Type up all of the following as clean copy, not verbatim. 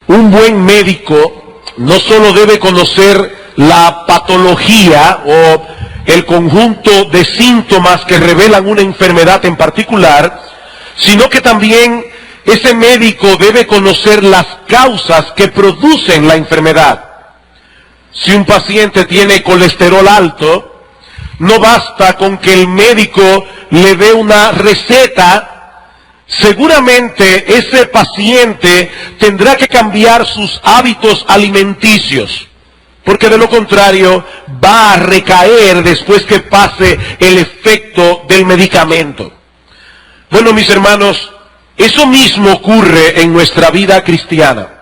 Un buen médico no solo debe conocer la patología o el conjunto de síntomas que revelan una enfermedad en particular, sino que también ese médico debe conocer las causas que producen la enfermedad. Si un paciente tiene colesterol alto, no basta con que el médico le dé una receta. Seguramente ese paciente tendrá que cambiar sus hábitos alimenticios, porque de lo contrario va a recaer después que pase el efecto del medicamento. Bueno, mis hermanos, eso mismo ocurre en nuestra vida cristiana.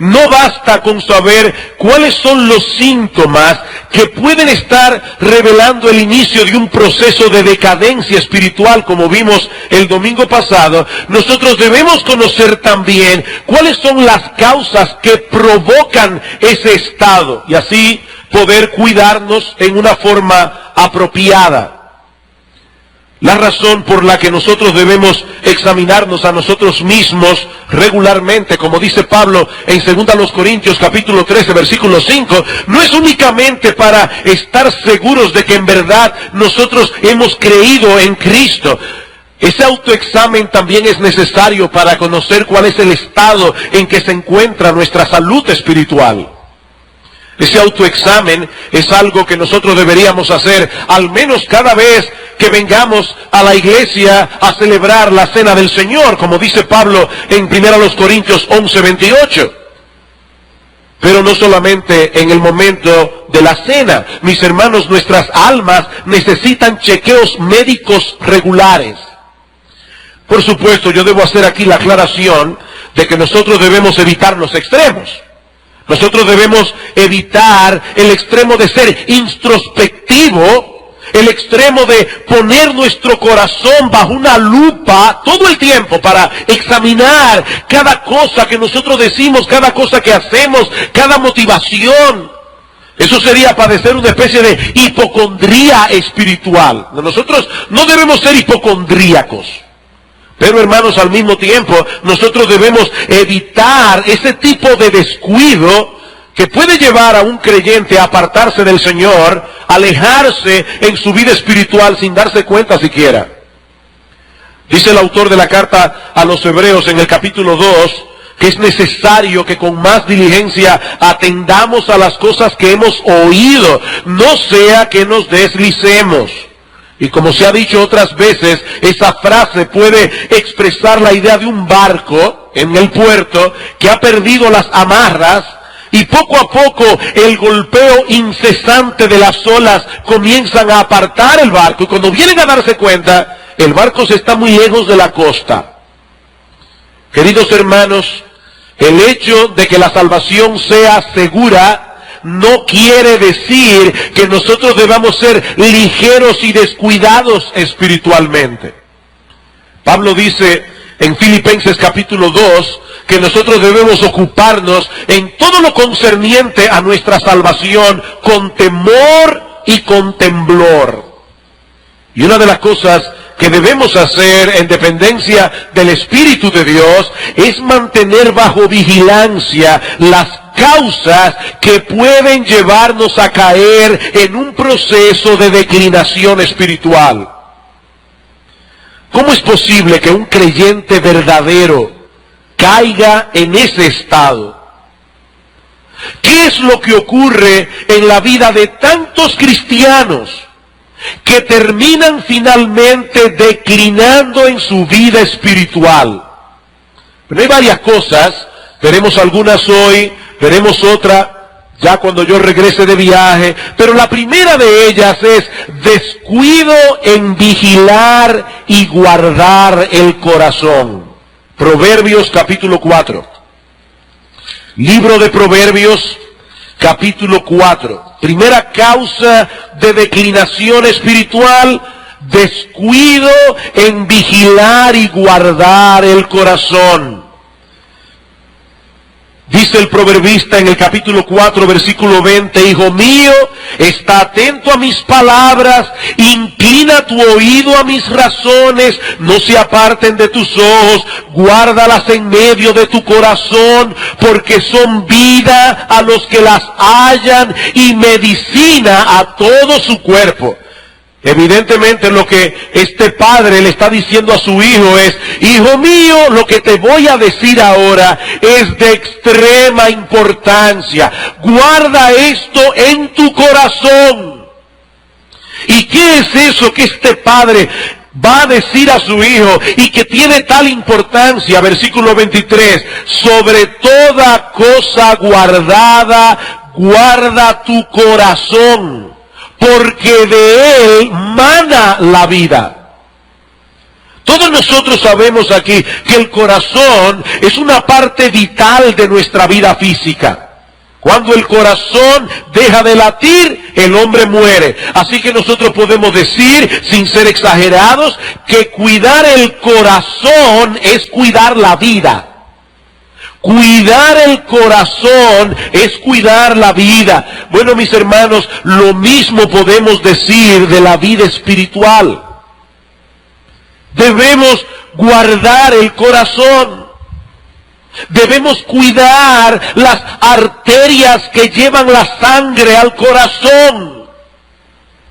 No basta con saber cuáles son los síntomas que pueden estar revelando el inicio de un proceso de decadencia espiritual, como vimos el domingo pasado. Nosotros debemos conocer también cuáles son las causas que provocan ese estado y así poder cuidarnos en una forma apropiada. La razón por la que nosotros debemos examinarnos a nosotros mismos regularmente, como dice Pablo en 2 Corintios capítulo 13, versículo 5, no es únicamente para estar seguros de que en verdad nosotros hemos creído en Cristo. Ese autoexamen también es necesario para conocer cuál es el estado en que se encuentra nuestra salud espiritual. Ese autoexamen es algo que nosotros deberíamos hacer al menos cada vez que vengamos a la iglesia a celebrar la cena del Señor, como dice Pablo en 1 Corintios 11:28. Pero no solamente en el momento de la cena. Mis hermanos, nuestras almas necesitan chequeos médicos regulares. Por supuesto, yo debo hacer aquí la aclaración de que nosotros debemos evitar los extremos. Nosotros debemos evitar el extremo de ser introspectivo, el extremo de poner nuestro corazón bajo una lupa todo el tiempo para examinar cada cosa que nosotros decimos, cada cosa que hacemos, cada motivación. Eso sería padecer una especie de hipocondría espiritual. Nosotros no debemos ser hipocondríacos. Pero hermanos, al mismo tiempo, nosotros debemos evitar ese tipo de descuido que puede llevar a un creyente a apartarse del Señor, alejarse en su vida espiritual sin darse cuenta siquiera. Dice el autor de la carta a los Hebreos en el capítulo 2, que es necesario que con más diligencia atendamos a las cosas que hemos oído, no sea que nos deslicemos. Y como se ha dicho otras veces, esa frase puede expresar la idea de un barco en el puerto que ha perdido las amarras y poco a poco el golpeo incesante de las olas comienzan a apartar el barco. Y cuando vienen a darse cuenta, el barco se está muy lejos de la costa. Queridos hermanos, el hecho de que la salvación sea segura no quiere decir que nosotros debamos ser ligeros y descuidados espiritualmente. Pablo dice en Filipenses capítulo 2 que nosotros debemos ocuparnos en todo lo concerniente a nuestra salvación con temor y con temblor. Y una de las cosas que debemos hacer en dependencia del Espíritu de Dios es mantener bajo vigilancia las causas que pueden llevarnos a caer en un proceso de declinación espiritual. ¿Cómo es posible que un creyente verdadero caiga en ese estado? ¿Qué es lo que ocurre en la vida de tantos cristianos que terminan finalmente declinando en su vida espiritual? Pero hay varias cosas, veremos algunas hoy, veremos otra ya cuando yo regrese de viaje, pero la primera de ellas es descuido en vigilar y guardar el corazón. Proverbios capítulo 4. Libro de Proverbios capítulo 4. Primera causa de declinación espiritual, descuido en vigilar y guardar el corazón. Dice el proverbista en el capítulo 4, versículo 20, hijo mío, está atento a mis palabras, inclina tu oído a mis razones, no se aparten de tus ojos, guárdalas en medio de tu corazón, porque son vida a los que las hallan y medicina a todo su cuerpo. Evidentemente lo que este padre le está diciendo a su hijo es, hijo mío, lo que te voy a decir ahora es de extrema importancia. Guarda esto en tu corazón. ¿Y qué es eso que este padre va a decir a su hijo y que tiene tal importancia? Versículo 23, sobre toda cosa guardada, guarda tu corazón, porque de él mana la vida. Todos nosotros sabemos aquí que el corazón es una parte vital de nuestra vida física. Cuando el corazón deja de latir, el hombre muere. Así que nosotros podemos decir, sin ser exagerados, que cuidar el corazón es cuidar la vida. Cuidar el corazón es cuidar la vida. Bueno, mis hermanos, lo mismo podemos decir de la vida espiritual. Debemos guardar el corazón. Debemos cuidar las arterias que llevan la sangre al corazón,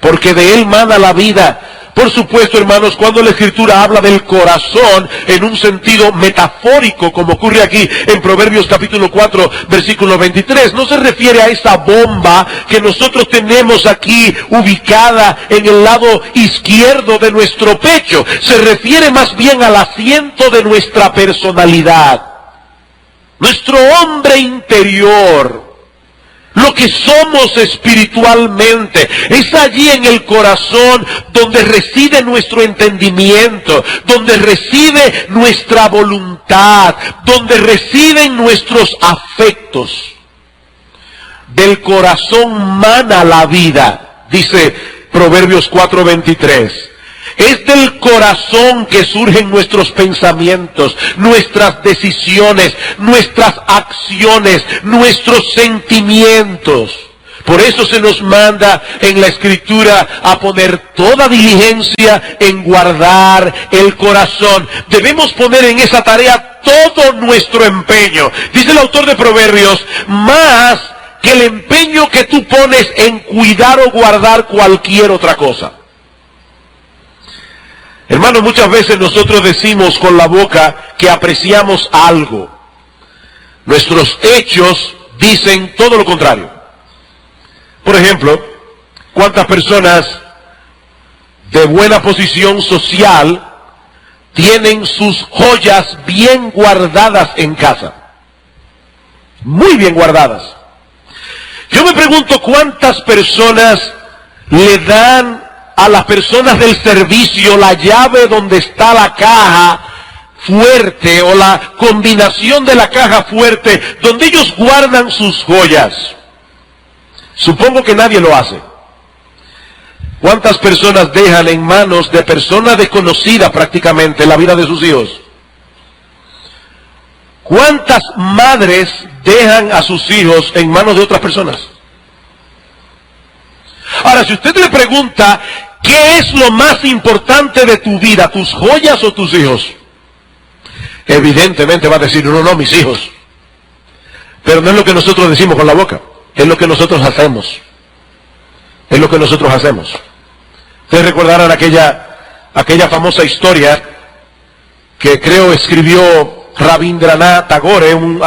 porque de él mana la vida. Por supuesto, hermanos, cuando la Escritura habla del corazón en un sentido metafórico, como ocurre aquí en Proverbios capítulo 4, versículo 23, no se refiere a esa bomba que nosotros tenemos aquí ubicada en el lado izquierdo de nuestro pecho. Se refiere más bien al asiento de nuestra personalidad, nuestro hombre interior. Lo que somos espiritualmente, es allí en el corazón donde reside nuestro entendimiento, donde reside nuestra voluntad, donde residen nuestros afectos. Del corazón mana la vida, dice Proverbios 4:23. Es del corazón que surgen nuestros pensamientos, nuestras decisiones, nuestras acciones, nuestros sentimientos. Por eso se nos manda en la Escritura a poner toda diligencia en guardar el corazón. Debemos poner en esa tarea todo nuestro empeño. Dice el autor de Proverbios, más que el empeño que tú pones en cuidar o guardar cualquier otra cosa. Hermanos, muchas veces nosotros decimos con la boca que apreciamos algo. Nuestros hechos dicen todo lo contrario. Por ejemplo, ¿cuántas personas de buena posición social tienen sus joyas bien guardadas en casa? Muy bien guardadas. Yo me pregunto cuántas personas le dan a las personas del servicio la llave donde está la caja fuerte o la combinación de la caja fuerte donde ellos guardan sus joyas. Supongo que nadie lo hace. ¿Cuántas personas dejan en manos de personas desconocidas prácticamente la vida de sus hijos? ¿Cuántas madres dejan a sus hijos en manos de otras personas? Ahora, si usted le pregunta, ¿qué es lo más importante de tu vida, tus joyas o tus hijos? Evidentemente va a decir, no, mis hijos. Pero no es lo que nosotros decimos con la boca, es lo que nosotros hacemos. Es lo que nosotros hacemos. Ustedes recordarán aquella famosa historia que creo escribió Rabindranath Tagore, un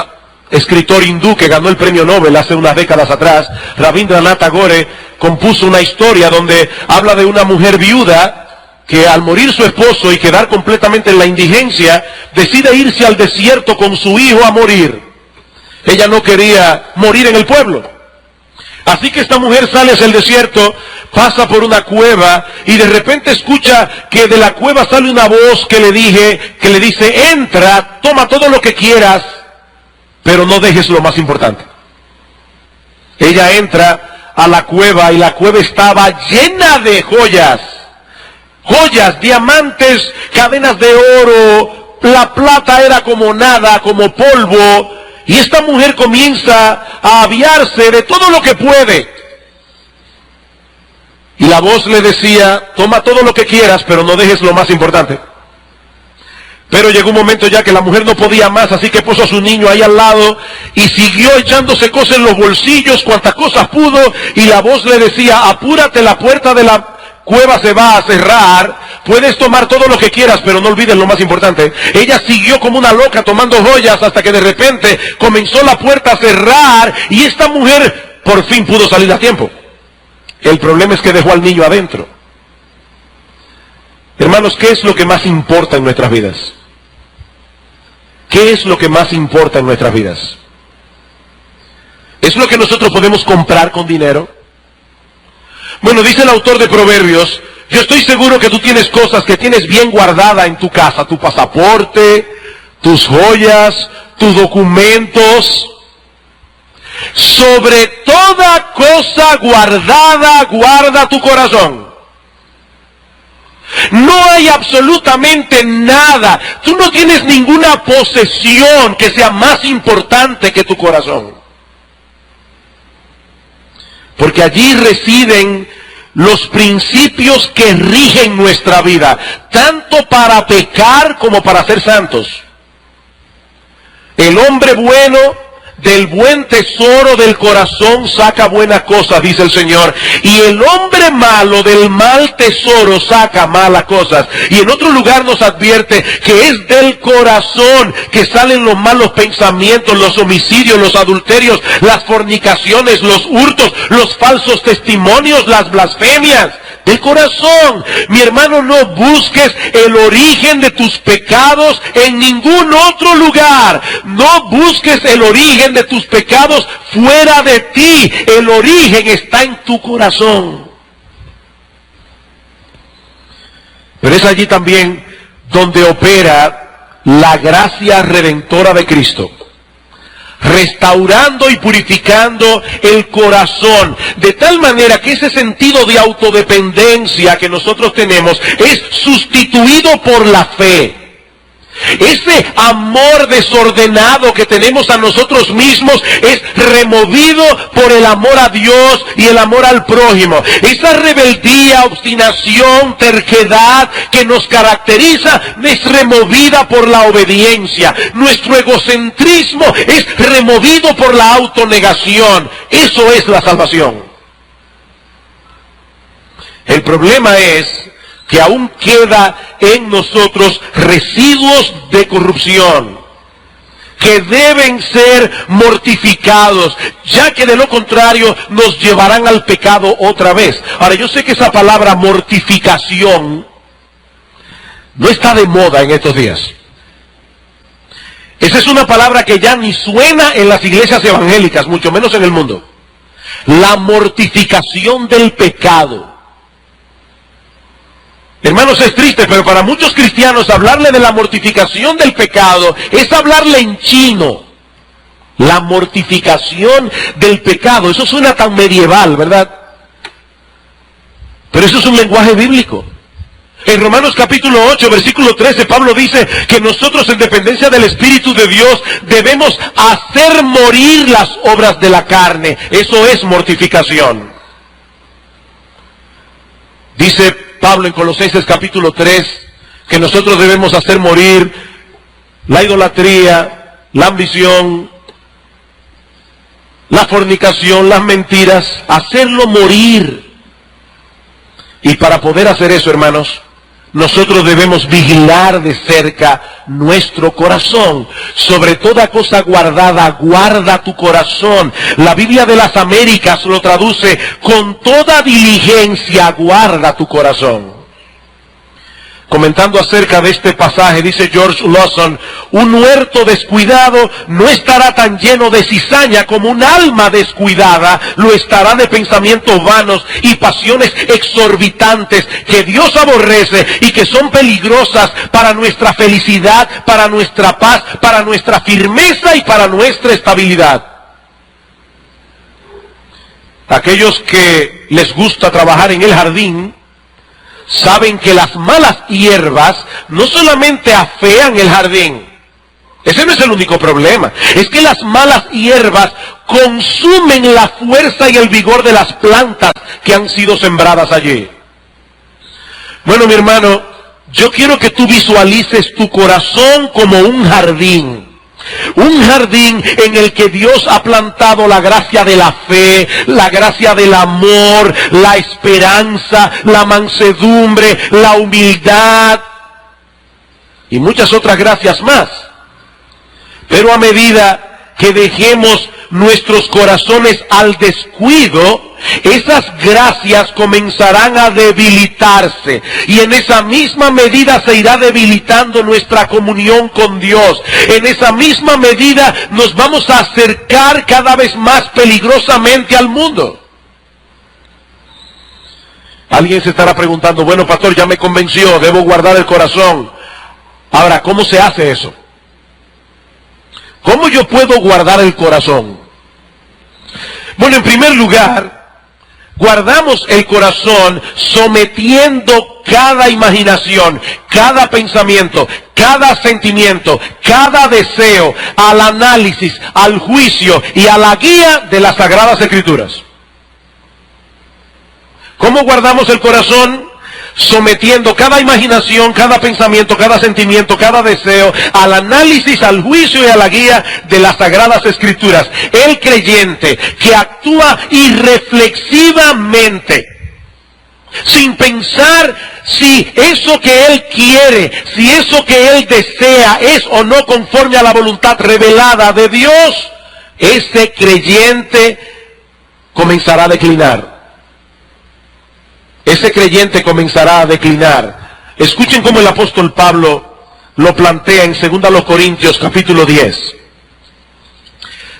escritor hindú que ganó el premio Nobel hace unas décadas atrás. Rabindranath Tagore compuso una historia donde habla de una mujer viuda que al morir su esposo y quedar completamente en la indigencia, decide irse al desierto con su hijo a morir. Ella no quería morir en el pueblo. Así que esta mujer sale hacia el desierto, pasa por una cueva y de repente escucha que de la cueva sale una voz que le dice, entra, toma todo lo que quieras, pero no dejes lo más importante. Ella entra a la cueva y la cueva estaba llena de joyas. Joyas, diamantes, cadenas de oro, la plata era como nada, como polvo. Y esta mujer comienza a aviarse de todo lo que puede. Y la voz le decía, toma todo lo que quieras, pero no dejes lo más importante. Pero llegó un momento ya que la mujer no podía más, así que puso a su niño ahí al lado y siguió echándose cosas en los bolsillos, cuantas cosas pudo, y la voz le decía, apúrate, la puerta de la cueva se va a cerrar, puedes tomar todo lo que quieras, pero no olvides lo más importante. Ella siguió como una loca tomando joyas hasta que de repente comenzó la puerta a cerrar y esta mujer por fin pudo salir a tiempo. El problema es que dejó al niño adentro. Hermanos, ¿qué es lo que más importa en nuestras vidas? ¿Qué es lo que más importa en nuestras vidas? ¿Es lo que nosotros podemos comprar con dinero? Bueno, dice el autor de Proverbios, yo estoy seguro que tú tienes cosas que tienes bien guardadas en tu casa, tu pasaporte, tus joyas, tus documentos. Sobre toda cosa guardada, guarda tu corazón. No hay absolutamente nada. Tú no tienes ninguna posesión que sea más importante que tu corazón. Porque allí residen los principios que rigen nuestra vida, tanto para pecar como para ser santos. El hombre bueno del buen tesoro del corazón saca buenas cosas, dice el Señor. Y el hombre malo del mal tesoro saca malas cosas. Y en otro lugar nos advierte que es del corazón que salen los malos pensamientos, los homicidios, los adulterios, las fornicaciones, los hurtos, los falsos testimonios, las blasfemias. Del corazón. Mi hermano, no busques el origen de tus pecados en ningún otro lugar. No busques el origen de tus pecados fuera de ti. El origen está en tu corazón. Pero es allí también donde opera la gracia redentora de Cristo, restaurando y purificando el corazón, de tal manera que ese sentido de autodependencia que nosotros tenemos es sustituido por la fe. Ese amor desordenado que tenemos a nosotros mismos es removido por el amor a Dios y el amor al prójimo. Esa rebeldía, obstinación, terquedad que nos caracteriza es removida por la obediencia. Nuestro egocentrismo es removido por la autonegación. Eso es la salvación. El problema es que aún queda en nosotros residuos de corrupción que deben ser mortificados, ya que de lo contrario nos llevarán al pecado otra vez. Ahora, yo sé que esa palabra mortificación no está de moda en estos días. Esa es una palabra que ya ni suena en las iglesias evangélicas, mucho menos en el mundo. La mortificación del pecado. Hermanos, es triste, pero para muchos cristianos hablarle de la mortificación del pecado es hablarle en chino. La mortificación del pecado, eso suena tan medieval, ¿verdad? Pero eso es un lenguaje bíblico. En Romanos capítulo 8, versículo 13, Pablo dice que nosotros en dependencia del Espíritu de Dios debemos hacer morir las obras de la carne. Eso es mortificación. Dice Pablo en Colosenses capítulo 3, que nosotros debemos hacer morir la idolatría, la ambición, la fornicación, las mentiras, hacerlo morir. Y para poder hacer eso, hermanos, nosotros debemos vigilar de cerca nuestro corazón. Sobre toda cosa guardada, guarda tu corazón. La Biblia de las Américas lo traduce: con toda diligencia guarda tu corazón. Comentando acerca de este pasaje, dice George Lawson: un huerto descuidado no estará tan lleno de cizaña como un alma descuidada lo estará de pensamientos vanos y pasiones exorbitantes que Dios aborrece y que son peligrosas para nuestra felicidad, para nuestra paz, para nuestra firmeza y para nuestra estabilidad. Aquellos que les gusta trabajar en el jardín saben que las malas hierbas no solamente afean el jardín, Ese no es el único problema. Es que las malas hierbas consumen la fuerza y el vigor de las plantas que han sido sembradas allí. Bueno, mi hermano, yo quiero que tú visualices tu corazón como un jardín. Un jardín en el que Dios ha plantado la gracia de la fe, la gracia del amor, la esperanza, la mansedumbre, la humildad y muchas otras gracias más. Pero a medida que dejemos nuestros corazones al descuido, esas gracias comenzarán a debilitarse, y en esa misma medida se irá debilitando nuestra comunión con Dios. En esa misma medida nos vamos a acercar cada vez más peligrosamente al mundo. Alguien se estará preguntando, bueno, pastor, ya me convenció, debo guardar el corazón. Ahora, ¿cómo se hace eso? ¿Cómo yo puedo guardar el corazón? Bueno, en primer lugar, guardamos el corazón sometiendo cada imaginación, cada pensamiento, cada sentimiento, cada deseo al análisis, al juicio y a la guía de las Sagradas Escrituras. ¿Cómo guardamos el corazón? Sometiendo cada imaginación, cada pensamiento, cada sentimiento, cada deseo al análisis, al juicio y a la guía de las Sagradas Escrituras. El creyente que actúa irreflexivamente, sin pensar si eso que él quiere, si eso que él desea es o no conforme a la voluntad revelada de Dios, ese creyente comenzará a declinar. Ese creyente comenzará a declinar. Escuchen cómo el apóstol Pablo lo plantea en 2 Corintios capítulo 10.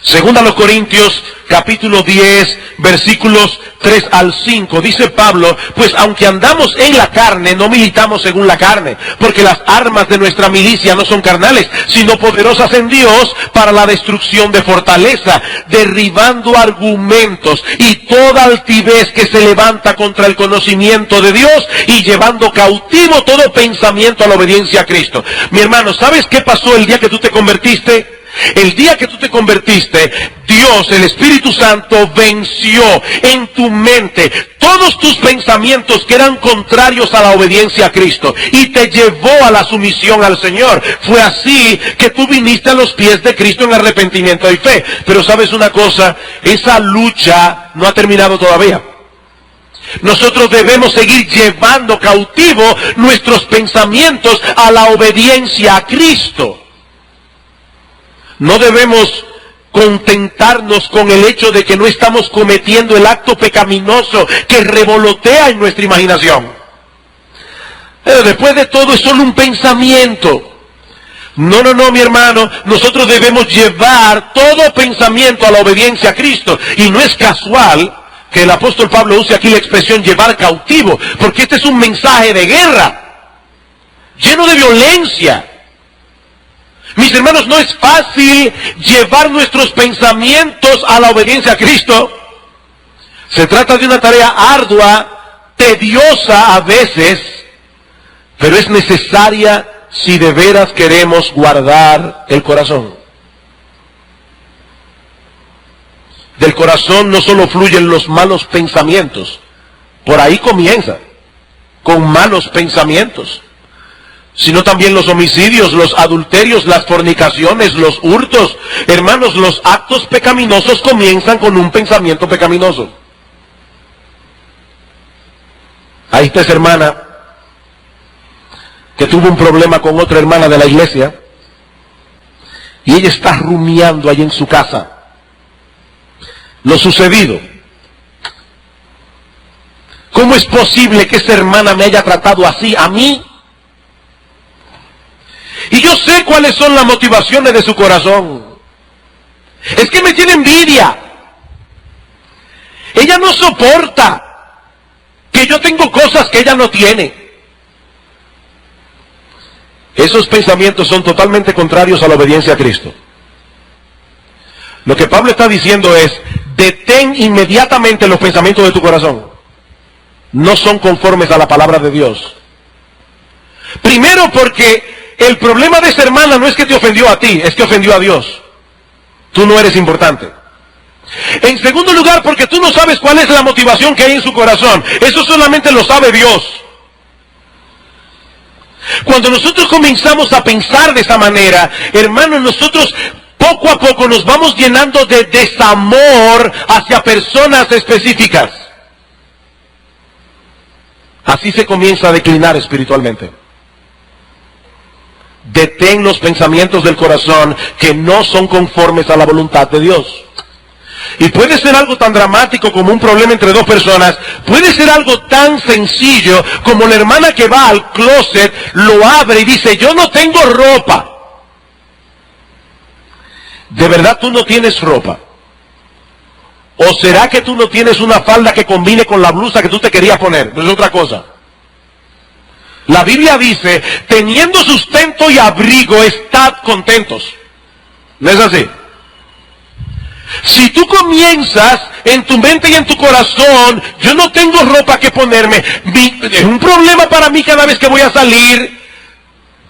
2 Corintios capítulo 10, versículos 3 al 5. Dice Pablo, pues aunque andamos en la carne, no militamos según la carne, porque las armas de nuestra milicia no son carnales, sino poderosas en Dios para la destrucción de fortaleza, derribando argumentos y toda altivez que se levanta contra el conocimiento de Dios y llevando cautivo todo pensamiento a la obediencia a Cristo. Mi hermano, ¿sabes qué pasó el día que tú te convertiste? El día que tú te convertiste, Dios, el Espíritu Santo, venció en tu mente todos tus pensamientos que eran contrarios a la obediencia a Cristo y te llevó a la sumisión al Señor. Fue así que tú viniste a los pies de Cristo en arrepentimiento y fe. Pero ¿sabes una cosa? Esa lucha no ha terminado todavía. Nosotros debemos seguir llevando cautivo nuestros pensamientos a la obediencia a Cristo. No debemos contentarnos con el hecho de que no estamos cometiendo el acto pecaminoso que revolotea en nuestra imaginación. Pero después de todo es solo un pensamiento. No, mi hermano, nosotros debemos llevar todo pensamiento a la obediencia a Cristo. Y no es casual que el apóstol Pablo use aquí la expresión llevar cautivo, porque este es un mensaje de guerra, lleno de violencia. Mis hermanos, no es fácil llevar nuestros pensamientos a la obediencia a Cristo. Se trata de una tarea ardua, tediosa a veces, pero es necesaria si de veras queremos guardar el corazón. Del corazón no solo fluyen los malos pensamientos, por ahí comienza, con malos pensamientos, sino también los homicidios, los adulterios, las fornicaciones, los hurtos. Hermanos, los actos pecaminosos comienzan con un pensamiento pecaminoso. Ahí está esa hermana que tuvo un problema con otra hermana de la iglesia y ella está rumiando allí en su casa lo sucedido. ¿Cómo es posible que esa hermana me haya tratado así a mí? Y yo sé cuáles son las motivaciones de su corazón. Es que me tiene envidia. Ella no soporta que yo tengo cosas que ella no tiene. Esos pensamientos son totalmente contrarios a la obediencia a Cristo. Lo que Pablo está diciendo es, detén inmediatamente los pensamientos de tu corazón. No son conformes a la palabra de Dios. Primero porque el problema de esa hermana no es que te ofendió a ti, es que ofendió a Dios. Tú no eres importante. En segundo lugar, porque tú no sabes cuál es la motivación que hay en su corazón. Eso solamente lo sabe Dios. Cuando nosotros comenzamos a pensar de esa manera, hermanos, nosotros poco a poco nos vamos llenando de desamor hacia personas específicas. Así se comienza a declinar espiritualmente. Detén los pensamientos del corazón que no son conformes a la voluntad de Dios. Y puede ser algo tan dramático como un problema entre dos personas. Puede ser algo tan sencillo como la hermana que va al closet, lo abre y dice, yo no tengo ropa. ¿De verdad tú no tienes ropa? ¿O será que tú no tienes una falda que combine con la blusa que tú te querías poner? No es otra cosa. La Biblia dice, teniendo sustento y abrigo, estad contentos. ¿No es así? Si tú comienzas en tu mente y en tu corazón, yo no tengo ropa que ponerme, es un problema para mí cada vez que voy a salir.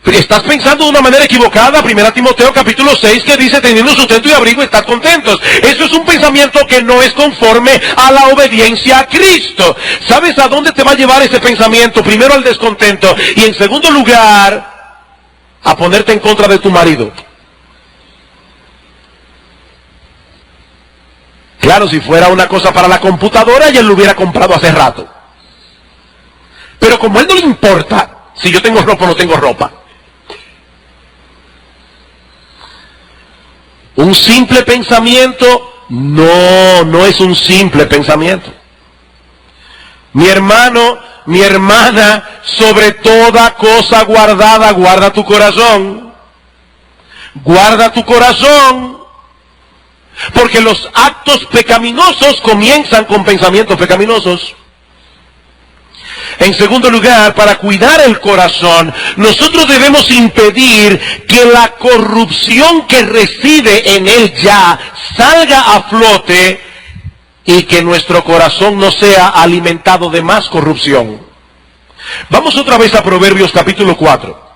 Estás pensando de una manera equivocada. 1 Timoteo capítulo 6 que dice, teniendo sustento y abrigo, estad contentos. Eso es un pensamiento que no es conforme a la obediencia a Cristo. ¿Sabes a dónde te va a llevar ese pensamiento? Primero al descontento y en segundo lugar a ponerte en contra de tu marido. Claro, si fuera una cosa para la computadora, ya él lo hubiera comprado hace rato. Pero como a él no le importa si yo tengo ropa o no tengo ropa. Un simple pensamiento, no es un simple pensamiento. Mi hermano, mi hermana, sobre toda cosa guardada, guarda tu corazón. Guarda tu corazón. Porque los actos pecaminosos comienzan con pensamientos pecaminosos. En segundo lugar, para cuidar el corazón, nosotros debemos impedir que la corrupción que reside en él ya salga a flote y que nuestro corazón no sea alimentado de más corrupción. Vamos otra vez a Proverbios capítulo 4.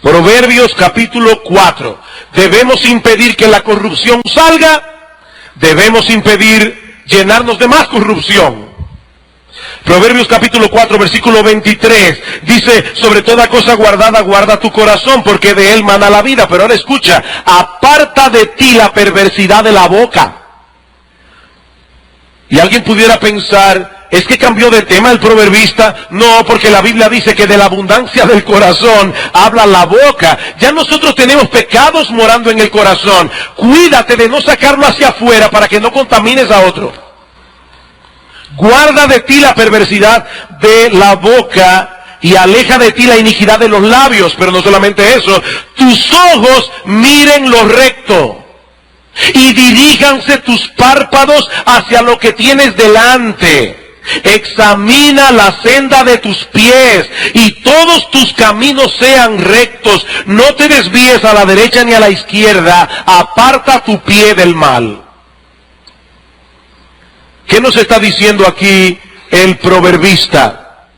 Proverbios capítulo 4. Debemos impedir que la corrupción salga, debemos impedir llenarnos de más corrupción. Proverbios capítulo 4, versículo 23, dice, sobre toda cosa guardada, guarda tu corazón, porque de él mana la vida. Pero ahora escucha, aparta de ti la perversidad de la boca. Y alguien pudiera pensar, ¿es que cambió de tema el proverbista? No, porque la Biblia dice que de la abundancia del corazón habla la boca. Ya nosotros tenemos pecados morando en el corazón. Cuídate de no sacarlo hacia afuera para que no contamines a otro. Guarda de ti la perversidad de la boca y aleja de ti la iniquidad de los labios. Pero no solamente eso, tus ojos miren lo recto y diríjanse tus párpados hacia lo que tienes delante. Examina la senda de tus pies y todos tus caminos sean rectos. No te desvíes a la derecha ni a la izquierda. Aparta tu pie del mal. ¿Qué nos está diciendo aquí el proverbista?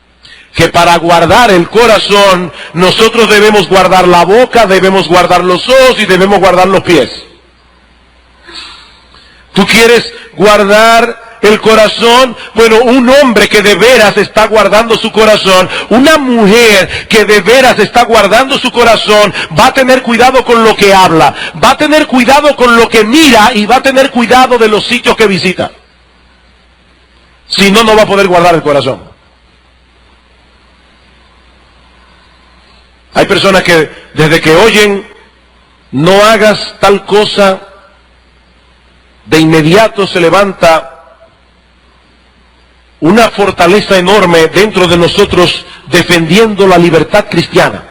Que para guardar el corazón, nosotros debemos guardar la boca, debemos guardar los ojos y debemos guardar los pies. ¿Tú quieres guardar el corazón? Bueno, un hombre que de veras está guardando su corazón, una mujer que de veras está guardando su corazón, va a tener cuidado con lo que habla, va a tener cuidado con lo que mira y va a tener cuidado de los sitios que visita. Si no, no va a poder guardar el corazón. Hay personas que desde que oyen, no hagas tal cosa, de inmediato se levanta una fortaleza enorme dentro de nosotros defendiendo la libertad cristiana.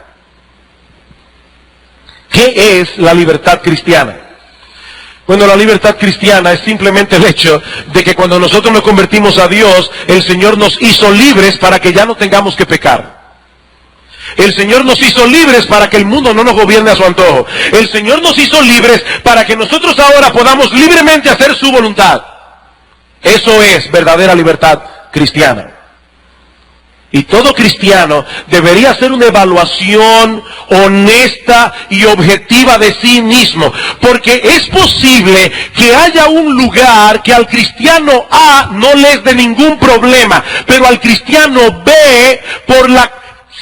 ¿Qué es la libertad cristiana? Bueno, la libertad cristiana es simplemente el hecho de que cuando nosotros nos convertimos a Dios, el Señor nos hizo libres para que ya no tengamos que pecar. El Señor nos hizo libres para que el mundo no nos gobierne a su antojo. El Señor nos hizo libres para que nosotros ahora podamos libremente hacer su voluntad. Eso es verdadera libertad cristiana. Y todo cristiano debería hacer una evaluación honesta y objetiva de sí mismo, porque es posible que haya un lugar que al cristiano A no le es de ningún problema, pero al cristiano B, por la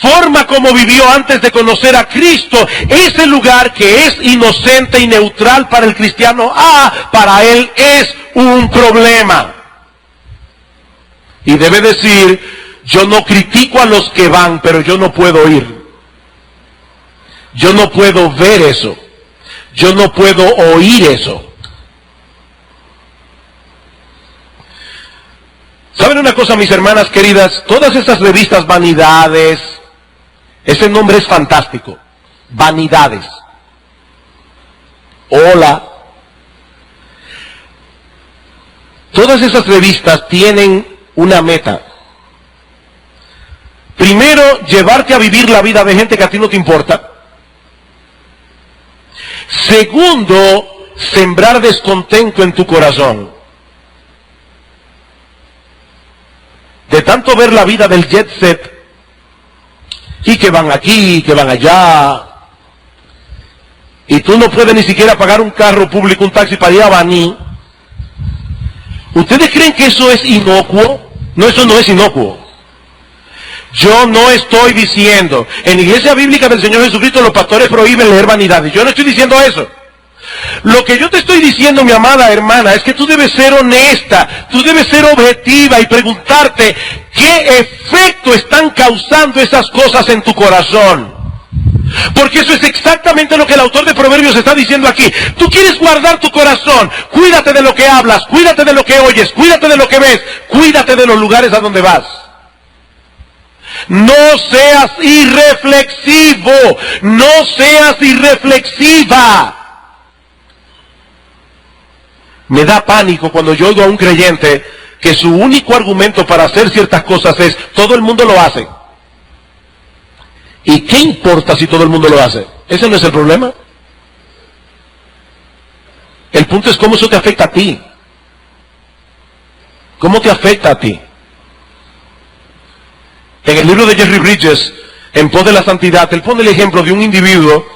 forma como vivió antes de conocer a Cristo, ese lugar que es inocente y neutral para el cristiano A, para él es un problema. Y debe decir: yo no critico a los que van, pero yo no puedo ir. Yo no puedo ver eso. Yo no puedo oír eso. ¿Saben una cosa, mis hermanas queridas? Todas estas revistas Vanidades, ese nombre es fantástico. Vanidades. Hola. Todas esas revistas tienen una meta. Primero, llevarte a vivir la vida de gente que a ti no te importa. Segundo, sembrar descontento en tu corazón. De tanto ver la vida del jet set, y que van aquí, que van allá, y tú no puedes ni siquiera pagar un carro público, un taxi para ir a Baní. ¿Ustedes creen que eso es inocuo? No, eso no es inocuo. Yo no estoy diciendo, en la iglesia bíblica del Señor Jesucristo los pastores prohíben leer vanidades. Yo no estoy diciendo eso. Lo que yo te estoy diciendo, mi amada hermana, es que tú debes ser honesta, tú debes ser objetiva y preguntarte qué efecto están causando esas cosas en tu corazón. Porque eso es exactamente lo que el autor de Proverbios está diciendo aquí. Tú quieres guardar tu corazón, cuídate de lo que hablas, cuídate de lo que oyes, cuídate de lo que ves, cuídate de los lugares a donde vas. No seas irreflexivo, no seas irreflexiva. Me da pánico cuando yo oigo a un creyente que su único argumento para hacer ciertas cosas es: todo el mundo lo hace. ¿Y qué importa si todo el mundo lo hace? Ese no es el problema. El punto es cómo eso te afecta a ti. ¿Cómo te afecta a ti? En el libro de Jerry Bridges, En pos de la santidad, él pone el ejemplo de un individuo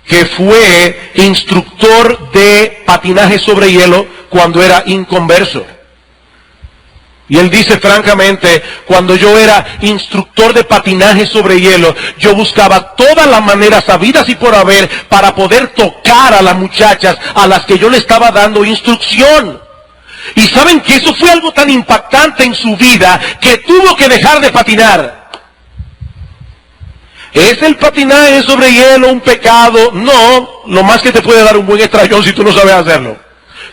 que fue instructor de patinaje sobre hielo cuando era inconverso. Y él dice francamente: cuando yo era instructor de patinaje sobre hielo, yo buscaba todas las maneras habidas y por haber para poder tocar a las muchachas a las que yo le estaba dando instrucción. Y saben que eso fue algo tan impactante en su vida que tuvo que dejar de patinar. ¿Es el patinaje sobre hielo un pecado? No, lo más que te puede dar un buen estrellón si tú no sabes hacerlo.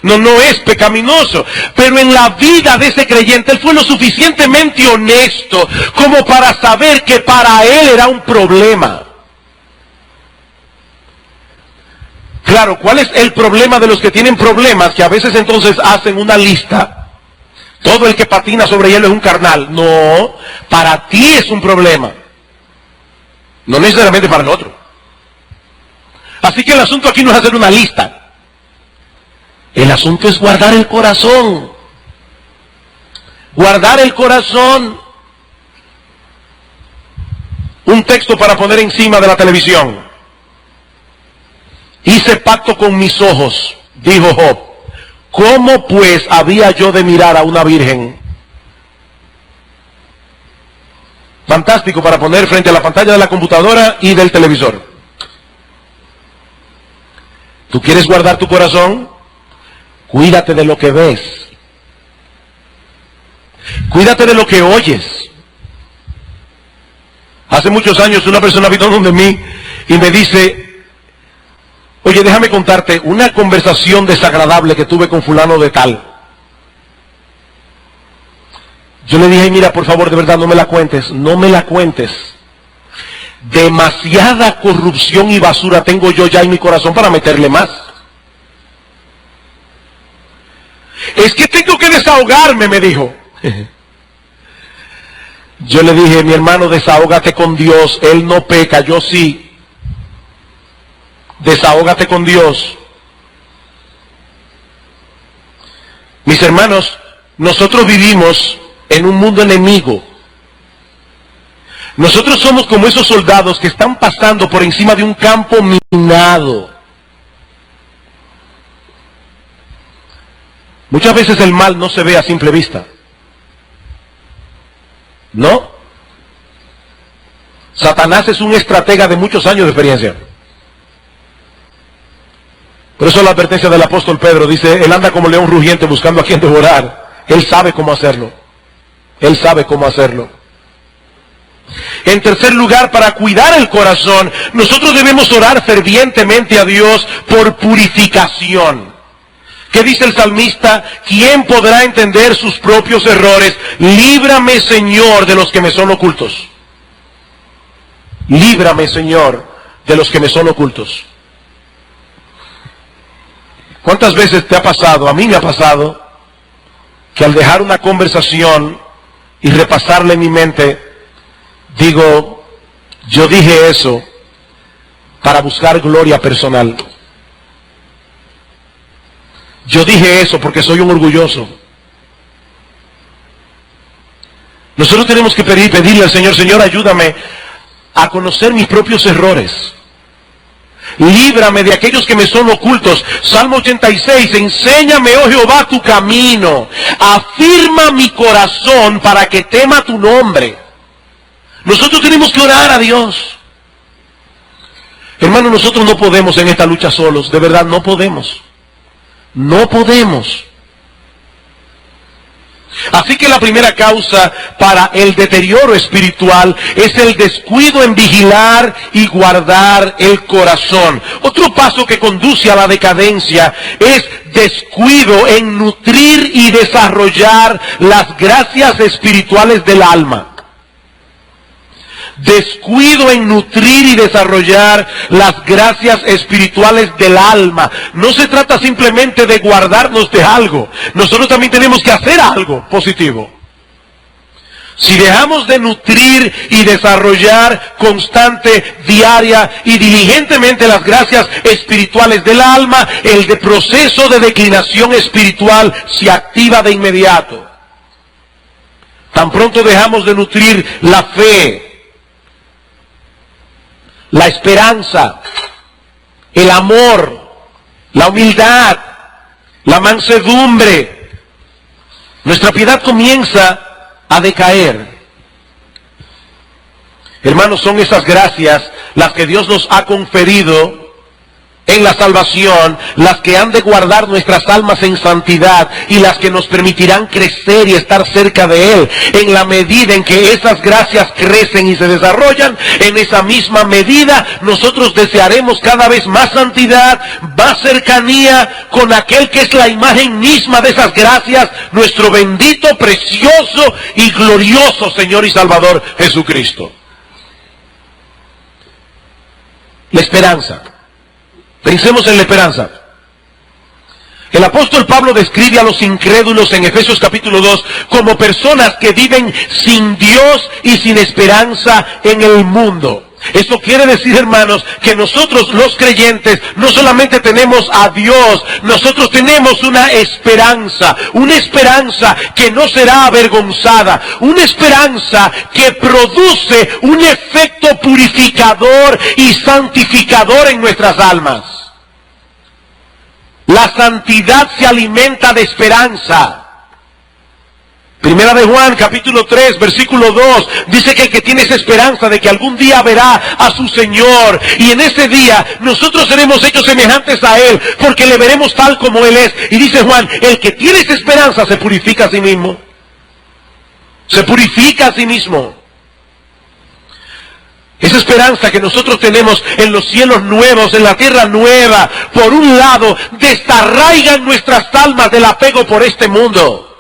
No es pecaminoso, pero en la vida de ese creyente, él fue lo suficientemente honesto como para saber que para él era un problema. Claro, ¿cuál es el problema de los que tienen problemas? Que a veces entonces hacen una lista. Todo el que patina sobre hielo es un carnal. No, para ti es un problema. No necesariamente para el otro. Así que el asunto aquí no es hacer una lista. El asunto es guardar el corazón. Guardar el corazón. Un texto para poner encima de la televisión. Hice pacto con mis ojos, dijo Job. ¿Cómo pues había yo de mirar a una virgen? Fantástico para poner frente a la pantalla de la computadora y del televisor. ¿Tú quieres guardar tu corazón? Cuídate de lo que ves. Cuídate de lo que oyes. Hace muchos años una persona vino donde mí y me dice: oye, déjame contarte una conversación desagradable que tuve con fulano de tal. Yo le dije: mira, por favor, de verdad, no me la cuentes. No me la cuentes. Demasiada corrupción y basura tengo yo ya en mi corazón para meterle más. Es que tengo que desahogarme, me dijo. Yo le dije: mi hermano, desahógate con Dios. Él no peca, yo sí. Desahógate con Dios. Mis hermanos, nosotros vivimos en un mundo enemigo. Nosotros somos como esos soldados que están pasando por encima de un campo minado. Muchas veces el mal no se ve a simple vista. ¿No? Satanás es un estratega de muchos años de experiencia. Por eso la advertencia del apóstol Pedro dice, él anda como león rugiente buscando a quien devorar. Él sabe cómo hacerlo. Él sabe cómo hacerlo. En tercer lugar, para cuidar el corazón, nosotros debemos orar fervientemente a Dios por purificación. ¿Qué dice el salmista? ¿Quién podrá entender sus propios errores? Líbrame, Señor, de los que me son ocultos. Líbrame, Señor, de los que me son ocultos. ¿Cuántas veces te ha pasado? A mí me ha pasado que al dejar una conversación y repasarla en mi mente, digo, yo dije eso para buscar gloria personal. Yo dije eso porque soy un orgulloso. Nosotros tenemos que pedirle al Señor, Señor, ayúdame a conocer mis propios errores. Líbrame de aquellos que me son ocultos. Salmo 86, enséñame, oh Jehová, tu camino. Afirma mi corazón para que tema tu nombre. Nosotros tenemos que orar a Dios. Hermano, nosotros no podemos en esta lucha solos. De verdad, no podemos. No podemos. Así que la primera causa para el deterioro espiritual es el descuido en vigilar y guardar el corazón. Otro paso que conduce a la decadencia es descuido en nutrir y desarrollar las gracias espirituales del alma. Descuido en nutrir y desarrollar las gracias espirituales del alma. No se trata simplemente de guardarnos de algo. Nosotros también tenemos que hacer algo positivo. Si dejamos de nutrir y desarrollar constante, diaria y diligentemente las gracias espirituales del alma, el proceso de declinación espiritual se activa de inmediato. Tan pronto dejamos de nutrir la fe, la esperanza, el amor, la humildad, la mansedumbre, nuestra piedad comienza a decaer. Hermanos, son esas gracias las que Dios nos ha conferido en la salvación, las que han de guardar nuestras almas en santidad y las que nos permitirán crecer y estar cerca de Él. En la medida en que esas gracias crecen y se desarrollan, en esa misma medida nosotros desearemos cada vez más santidad, más cercanía con aquel que es la imagen misma de esas gracias, nuestro bendito, precioso y glorioso Señor y Salvador Jesucristo. La esperanza. Pensemos en la esperanza. El apóstol Pablo describe a los incrédulos en Efesios capítulo 2 como personas que viven sin Dios y sin esperanza en el mundo. Esto quiere decir, hermanos, que nosotros los creyentes no solamente tenemos a Dios, nosotros tenemos una esperanza que no será avergonzada, una esperanza que produce un efecto purificador y santificador en nuestras almas. La santidad se alimenta de esperanza. Primera de Juan, capítulo 3, versículo 2, dice que el que tiene esa esperanza de que algún día verá a su Señor, y en ese día nosotros seremos hechos semejantes a Él, porque le veremos tal como Él es. Y dice Juan, el que tiene esa esperanza se purifica a sí mismo. Se purifica a sí mismo. Esa esperanza que nosotros tenemos en los cielos nuevos, en la tierra nueva, por un lado, desarraiga en nuestras almas del apego por este mundo.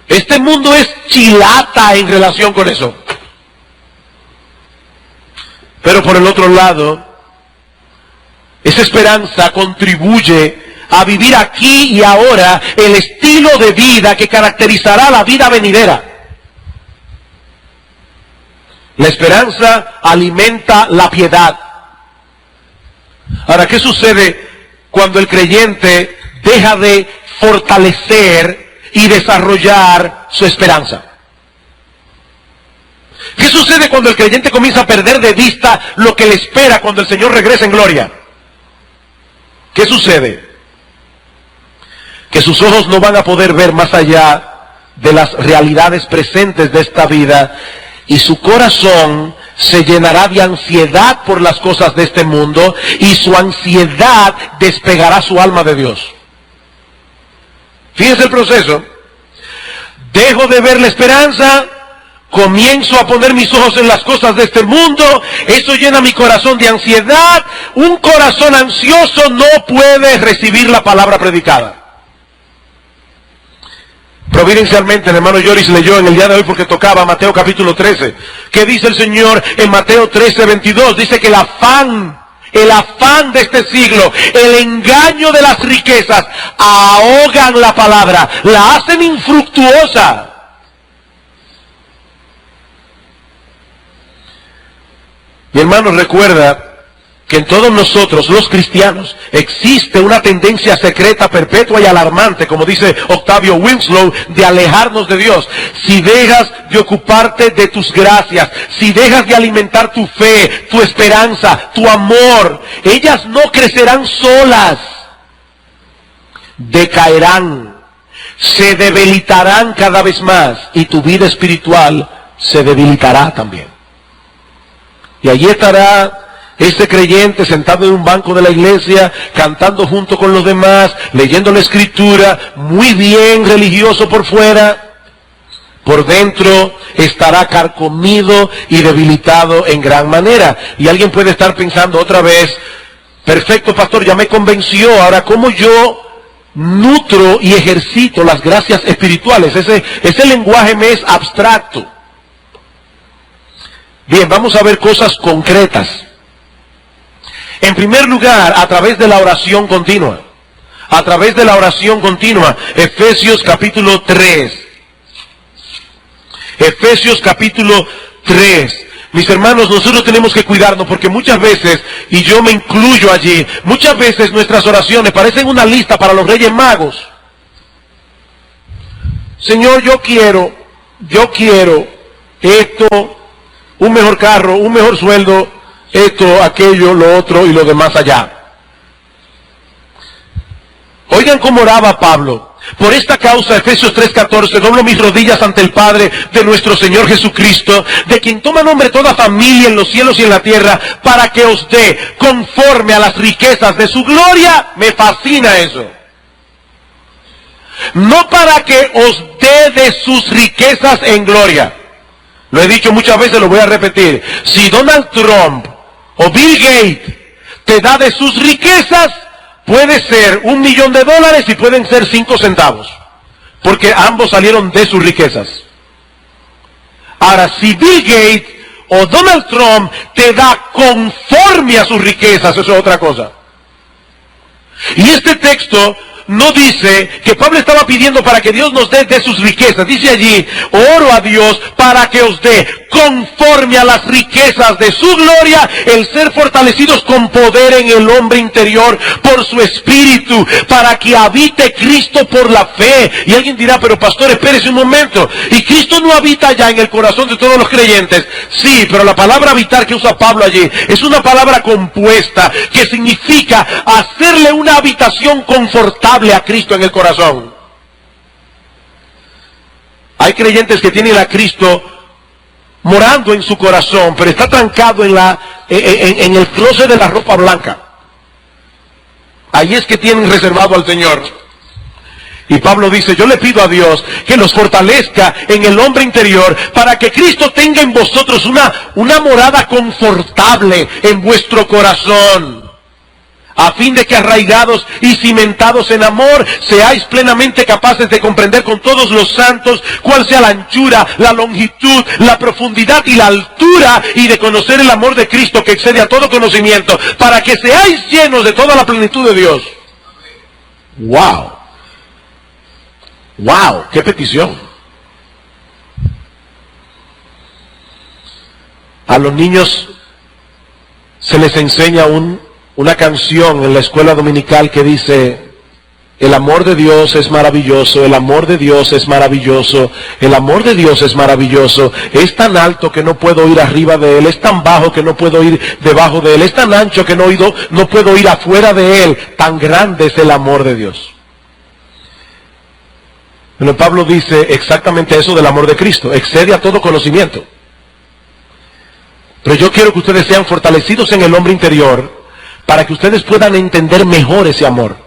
Este mundo es chilata en relación con eso. Pero por el otro lado, esa esperanza contribuye a vivir aquí y ahora el estilo de vida que caracterizará la vida venidera. La esperanza alimenta la piedad. Ahora, ¿qué sucede cuando el creyente deja de fortalecer y desarrollar su esperanza? ¿Qué sucede cuando el creyente comienza a perder de vista lo que le espera cuando el Señor regresa en gloria? ¿Qué sucede? Que sus ojos no van a poder ver más allá de las realidades presentes de esta vida, y su corazón se llenará de ansiedad por las cosas de este mundo, y su ansiedad despegará su alma de Dios. Fíjense el proceso. Dejo de ver la esperanza, comienzo a poner mis ojos en las cosas de este mundo, eso llena mi corazón de ansiedad. Un corazón ansioso no puede recibir la palabra predicada. Providencialmente el hermano Joris leyó en el día de hoy, porque tocaba Mateo capítulo 13. ¿Qué dice el Señor en Mateo 13:22? Dice que el afán de este siglo, el engaño de las riquezas, ahogan la palabra, la hacen infructuosa. Mi hermano, recuerda que en todos nosotros, los cristianos, existe una tendencia secreta, perpetua y alarmante, como dice Octavio Winslow, de alejarnos de Dios. Si dejas de ocuparte de tus gracias, si dejas de alimentar tu fe, tu esperanza, tu amor, ellas no crecerán solas, decaerán, se debilitarán cada vez más, y tu vida espiritual se debilitará también. Y allí estará ese creyente sentado en un banco de la iglesia, cantando junto con los demás, leyendo la escritura, muy bien religioso por fuera. Por dentro estará carcomido y debilitado en gran manera. Y alguien puede estar pensando otra vez: perfecto, pastor, ya me convenció, ahora ¿cómo yo nutro y ejercito las gracias espirituales? Ese lenguaje me es abstracto. Bien, vamos a ver cosas concretas. En primer lugar, a través de la oración continua. A través de la oración continua. Efesios capítulo 3. Efesios capítulo 3. Mis hermanos, nosotros tenemos que cuidarnos, porque muchas veces, y yo me incluyo allí, muchas veces nuestras oraciones parecen una lista para los Reyes Magos. Señor, yo quiero esto, un mejor carro, un mejor sueldo, esto, aquello, lo otro y lo demás allá. Oigan cómo oraba Pablo. Por esta causa, Efesios 3:14, doblo mis rodillas ante el Padre de nuestro Señor Jesucristo, de quien toma nombre toda familia en los cielos y en la tierra, para que os dé conforme a las riquezas de su gloria. Me fascina eso. No para que os dé de sus riquezas en gloria. Lo he dicho muchas veces, lo voy a repetir. Si Donald Trump o Bill Gates te da de sus riquezas, puede ser $1 millón y pueden ser 5 centavos, porque ambos salieron de sus riquezas. Ahora, si Bill Gates o Donald Trump te da conforme a sus riquezas, eso es otra cosa. Y este texto no dice que Pablo estaba pidiendo para que Dios nos dé de sus riquezas. Dice allí: oro a Dios para que os dé conforme a las riquezas de su gloria, el ser fortalecidos con poder en el hombre interior por su espíritu, para que habite Cristo por la fe. Y alguien dirá: pero pastor, espérese un momento, ¿y Cristo no habita ya en el corazón de todos los creyentes? Sí, pero la palabra habitar que usa Pablo allí es una palabra compuesta que significa hacerle una habitación confortable a Cristo en el corazón. Hay creyentes que tienen a Cristo morando en su corazón, pero está trancado en el closet de la ropa blanca. Ahí es que tienen reservado al Señor. Y Pablo dice: yo le pido a Dios que los fortalezca en el hombre interior, para que Cristo tenga en vosotros una morada confortable en vuestro corazón, a fin de que, arraigados y cimentados en amor, seáis plenamente capaces de comprender con todos los santos cuál sea la anchura, la longitud, la profundidad y la altura, y de conocer el amor de Cristo que excede a todo conocimiento, para que seáis llenos de toda la plenitud de Dios. ¡Wow! ¡Wow! ¡Qué petición! A los niños se les enseña una canción en la escuela dominical que dice: El amor de Dios es maravilloso, el amor de Dios es maravilloso, el amor de Dios es maravilloso. Es tan alto que no puedo ir arriba de Él, es tan bajo que no puedo ir debajo de Él, es tan ancho que no puedo ir afuera de Él. Tan grande es el amor de Dios. Bueno, Pablo dice exactamente eso del amor de Cristo, excede a todo conocimiento. Pero yo quiero que ustedes sean fortalecidos en el hombre interior para que ustedes puedan entender mejor ese amor.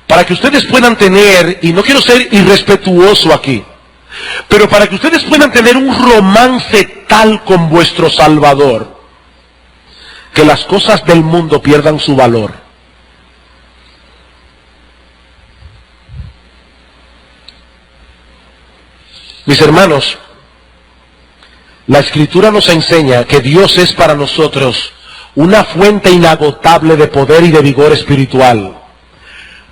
Para que ustedes puedan tener, y no quiero ser irrespetuoso aquí, pero para que ustedes puedan tener un romance tal con vuestro Salvador, que las cosas del mundo pierdan su valor. Mis hermanos, la Escritura nos enseña que Dios es para nosotros una fuente inagotable de poder y de vigor espiritual.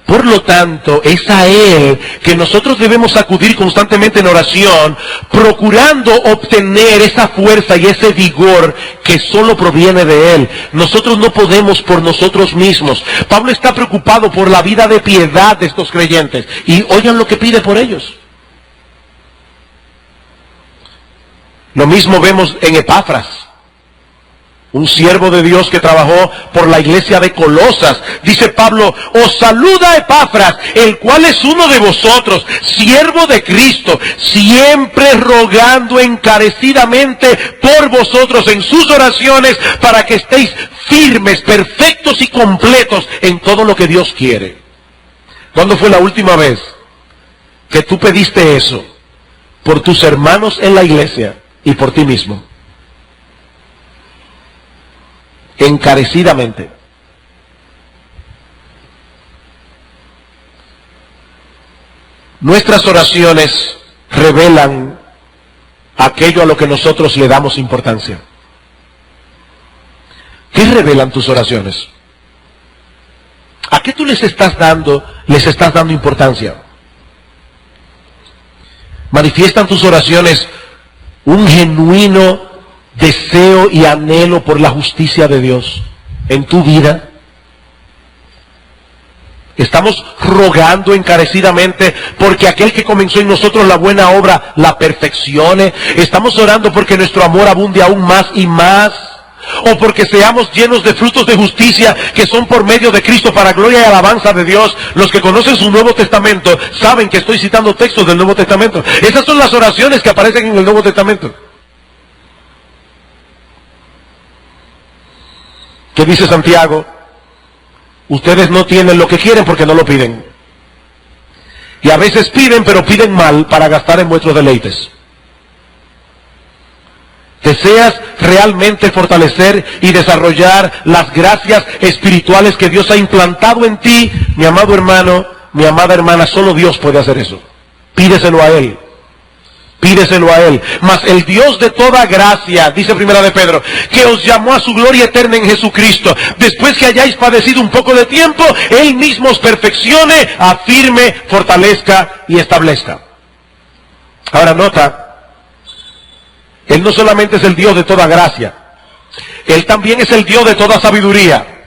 Por lo tanto, es a Él que nosotros debemos acudir constantemente en oración, procurando obtener esa fuerza y ese vigor que solo proviene de Él. Nosotros no podemos por nosotros mismos. Pablo está preocupado por la vida de piedad de estos creyentes. Y oigan lo que pide por ellos. Lo mismo vemos en Epafras, un siervo de Dios que trabajó por la iglesia de Colosas. Dice Pablo, os saluda Epafras, el cual es uno de vosotros, siervo de Cristo, siempre rogando encarecidamente por vosotros en sus oraciones, para que estéis firmes, perfectos y completos en todo lo que Dios quiere. ¿Cuándo fue la última vez que tú pediste eso por tus hermanos en la iglesia y por ti mismo? Encarecidamente. Nuestras oraciones revelan aquello a lo que nosotros le damos importancia. ¿Qué revelan tus oraciones? ¿A qué tú les estás dando importancia? ¿Manifiestan tus oraciones un genuino deseo y anhelo por la justicia de Dios en tu vida? Estamos rogando encarecidamente porque aquel que comenzó en nosotros la buena obra la perfeccione. Estamos orando porque nuestro amor abunde aún más y más, o porque seamos llenos de frutos de justicia que son por medio de Cristo para gloria y alabanza de Dios. Los que conocen su Nuevo Testamento saben que estoy citando textos del Nuevo Testamento. Esas son las oraciones que aparecen en el Nuevo Testamento. ¿Qué dice Santiago? Ustedes no tienen lo que quieren porque no lo piden. Y a veces piden, pero piden mal para gastar en vuestros deleites. ¿Deseas realmente fortalecer y desarrollar las gracias espirituales que Dios ha implantado en ti? Mi amado hermano, mi amada hermana, solo Dios puede hacer eso. Pídeselo a Él. Pídeselo a Él. Mas el Dios de toda gracia, dice Primera de Pedro, que os llamó a su gloria eterna en Jesucristo, después que hayáis padecido un poco de tiempo, Él mismo os perfeccione, afirme, fortalezca y establezca. Ahora nota, Él no solamente es el Dios de toda gracia, Él también es el Dios de toda sabiduría.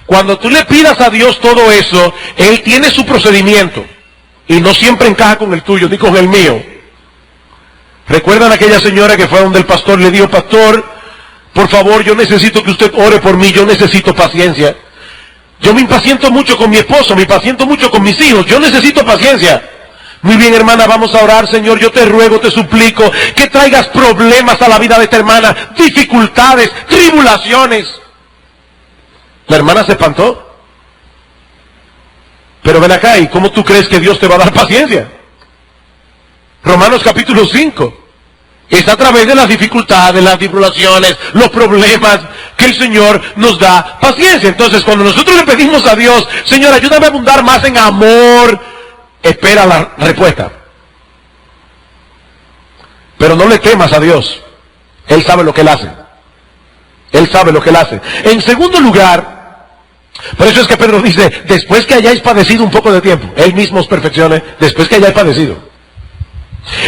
Cuando tú le pidas a Dios todo eso, Él tiene su procedimiento, y no siempre encaja con el tuyo, ni con el mío. ¿Recuerdan aquella señora que fue donde el pastor le dijo, pastor, por favor, yo necesito que usted ore por mí, yo necesito paciencia? Yo me impaciento mucho con mi esposo, me impaciento mucho con mis hijos, yo necesito paciencia. Muy bien, hermana, vamos a orar. Señor, yo te ruego, te suplico que traigas problemas a la vida de esta hermana, dificultades, tribulaciones. La hermana se espantó. Pero ven acá, ¿y cómo tú crees que Dios te va a dar paciencia? Romanos capítulo 5. Es a través de las dificultades, las tribulaciones, los problemas que el Señor nos da paciencia. Entonces, cuando nosotros le pedimos a Dios, Señor, ayúdame a abundar más en amor, espera la respuesta. Pero no le temas a Dios. Él sabe lo que Él hace. Él sabe lo que Él hace. En segundo lugar, por eso es que Pedro dice, después que hayáis padecido un poco de tiempo, Él mismo os perfeccione, después que hayáis padecido.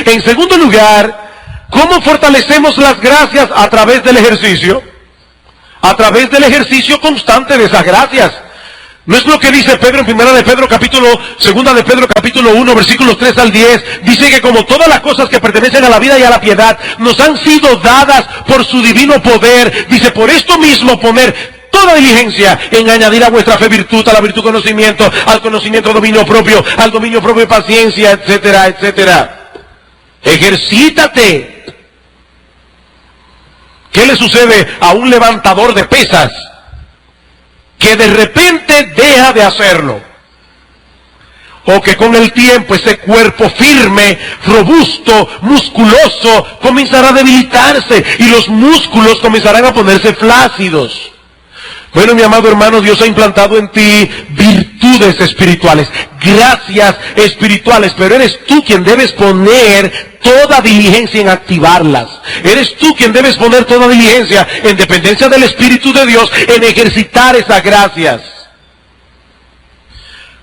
En segundo lugar, ¿cómo fortalecemos las gracias? A través del ejercicio. A través del ejercicio constante de esas gracias. ¿No es lo que dice Pedro en segunda de Pedro capítulo 1, versículos 3 al 10? Dice que como todas las cosas que pertenecen a la vida y a la piedad nos han sido dadas por su divino poder. Dice, por esto mismo poner toda diligencia en añadir a vuestra fe virtud, a la virtud conocimiento, al conocimiento dominio propio, al dominio propio paciencia, etcétera, etcétera. Ejercítate. ¿Qué le sucede a un levantador de pesas que de repente deja de hacerlo? O que con el tiempo ese cuerpo firme, robusto, musculoso, comenzará a debilitarse y los músculos comenzarán a ponerse flácidos. Bueno, mi amado hermano, Dios ha implantado en ti virtudes espirituales, gracias espirituales, pero eres tú quien debes poner toda diligencia en activarlas. Eres tú quien debes poner toda diligencia en dependencia del Espíritu de Dios en ejercitar esas gracias.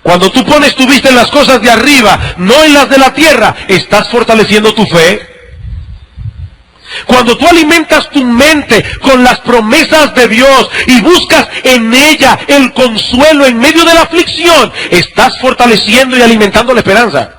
Cuando tú pones tu vista en las cosas de arriba, no en las de la tierra, estás fortaleciendo tu fe. Cuando tú alimentas tu mente con las promesas de Dios y buscas en ella el consuelo en medio de la aflicción, estás fortaleciendo y alimentando la esperanza.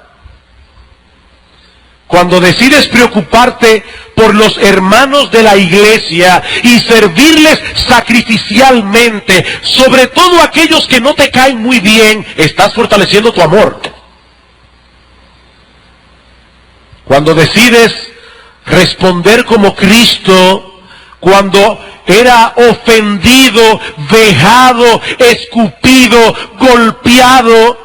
Cuando decides preocuparte por los hermanos de la iglesia y servirles sacrificialmente, sobre todo aquellos que no te caen muy bien, estás fortaleciendo tu amor. Cuando decides responder como Cristo, cuando era ofendido, vejado, escupido, golpeado,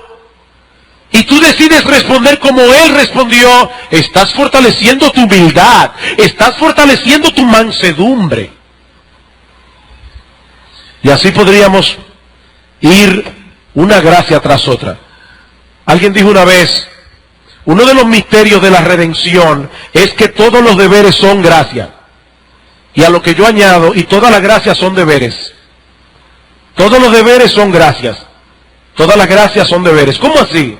y tú decides responder como Él respondió, estás fortaleciendo tu humildad, estás fortaleciendo tu mansedumbre. Y así podríamos ir una gracia tras otra. Alguien dijo una vez, uno de los misterios de la redención es que todos los deberes son gracia. Y a lo que yo añado, y todas las gracias son deberes. Todos los deberes son gracias. Todas las gracias son deberes. ¿Cómo así?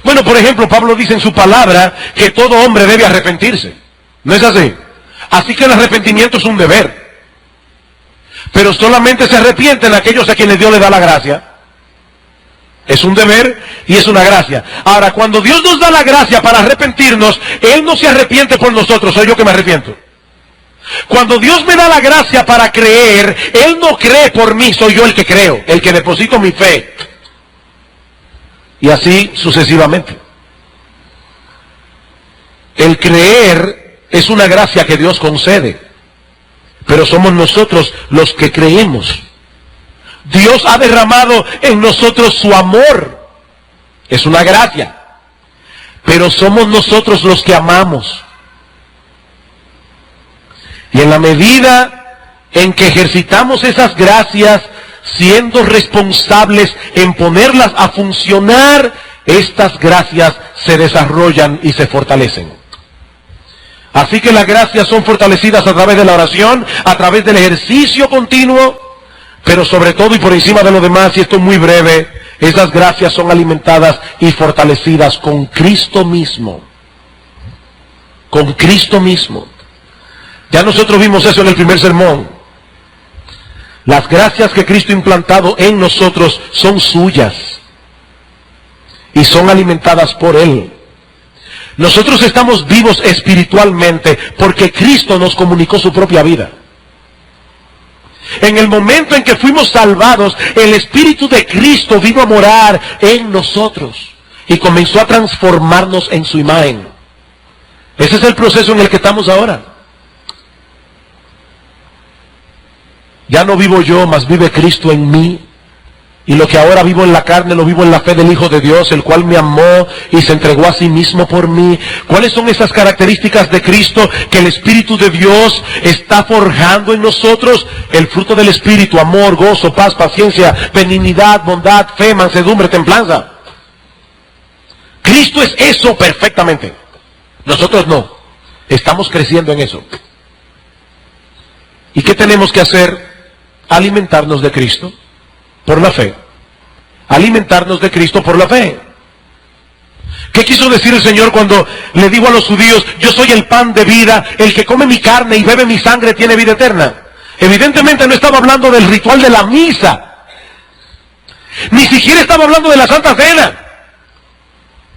Bueno, por ejemplo, Pablo dice en su palabra que todo hombre debe arrepentirse. ¿No es así? Así que el arrepentimiento es un deber. Pero solamente se arrepienten aquellos a quienes Dios le da la gracia. Es un deber y es una gracia. Ahora, cuando Dios nos da la gracia para arrepentirnos, Él no se arrepiente por nosotros, soy yo que me arrepiento. Cuando Dios me da la gracia para creer, Él no cree por mí, soy yo el que creo, el que deposito mi fe. Y así sucesivamente. El creer es una gracia que Dios concede, pero somos nosotros los que creemos. Dios ha derramado en nosotros su amor. Es una gracia. Pero somos nosotros los que amamos. Y en la medida en que ejercitamos esas gracias, siendo responsables en ponerlas a funcionar, estas gracias se desarrollan y se fortalecen. Así que las gracias son fortalecidas a través de la oración, a través del ejercicio continuo, pero sobre todo y por encima de lo demás, y esto es muy breve, esas gracias son alimentadas y fortalecidas con Cristo mismo. Con Cristo mismo. Ya nosotros vimos eso en el primer sermón. Las gracias que Cristo ha implantado en nosotros son suyas y son alimentadas por Él. Nosotros estamos vivos espiritualmente porque Cristo nos comunicó su propia vida. En el momento en que fuimos salvados, el Espíritu de Cristo vino a morar en nosotros y comenzó a transformarnos en su imagen. Ese es el proceso en el que estamos ahora. Ya no vivo yo, mas vive Cristo en mí. Y lo que ahora vivo en la carne, lo vivo en la fe del Hijo de Dios, el cual me amó y se entregó a sí mismo por mí. ¿Cuáles son esas características de Cristo que el Espíritu de Dios está forjando en nosotros? El fruto del Espíritu: amor, gozo, paz, paciencia, benignidad, bondad, fe, mansedumbre, templanza. Cristo es eso perfectamente. Nosotros no. Estamos creciendo en eso. ¿Y qué tenemos que hacer? Alimentarnos de Cristo por la fe. Alimentarnos de Cristo por la fe. ¿Qué quiso decir el Señor cuando le dijo a los judíos: yo soy el pan de vida, el que come mi carne y bebe mi sangre tiene vida eterna? Evidentemente no estaba hablando del ritual de la misa. Ni siquiera estaba hablando de la Santa Cena.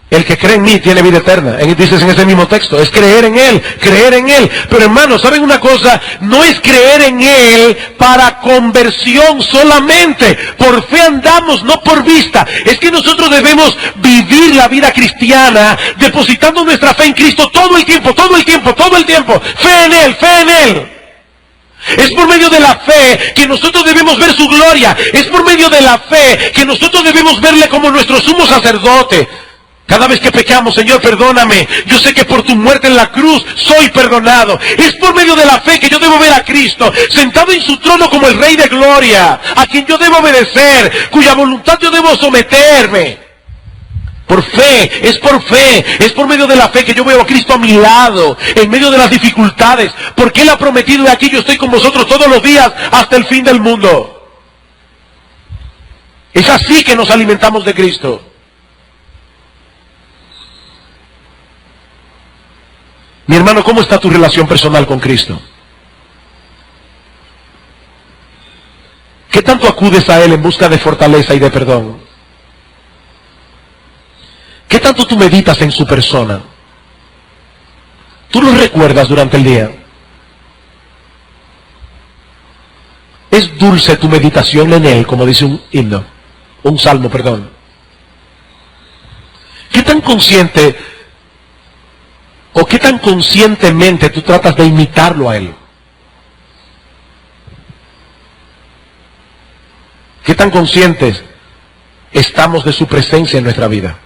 El que cree en mí tiene vida eterna. Dices en ese mismo texto, es creer en Él, creer en Él. Pero hermanos, ¿saben una cosa? No es creer en Él para conversión solamente. Por fe andamos, no por vista. Es que nosotros debemos vivir la vida cristiana depositando nuestra fe en Cristo todo el tiempo, todo el tiempo, todo el tiempo. Fe en Él, fe en Él. Es por medio de la fe que nosotros debemos ver su gloria. Es por medio de la fe que nosotros debemos verle como nuestro sumo sacerdote. Cada vez que pecamos, Señor, perdóname. Yo sé que por tu muerte en la cruz soy perdonado. Es por medio de la fe que yo debo ver a Cristo sentado en su trono como el Rey de Gloria, a quien yo debo obedecer, cuya voluntad yo debo someterme. Por fe, es por medio de la fe que yo veo a Cristo a mi lado, en medio de las dificultades, porque Él ha prometido de aquí yo estoy con vosotros todos los días hasta el fin del mundo. Es así que nos alimentamos de Cristo. Mi hermano, ¿cómo está tu relación personal con Cristo? ¿Qué tanto acudes a Él en busca de fortaleza y de perdón? ¿Qué tanto tú meditas en su persona? ¿Tú lo recuerdas durante el día? ¿Es dulce tu meditación en Él, como dice un salmo, perdón? ¿Qué tan consciente o qué tan conscientemente tú tratas de imitarlo a Él? ¿Qué tan conscientes estamos de su presencia en nuestra vida?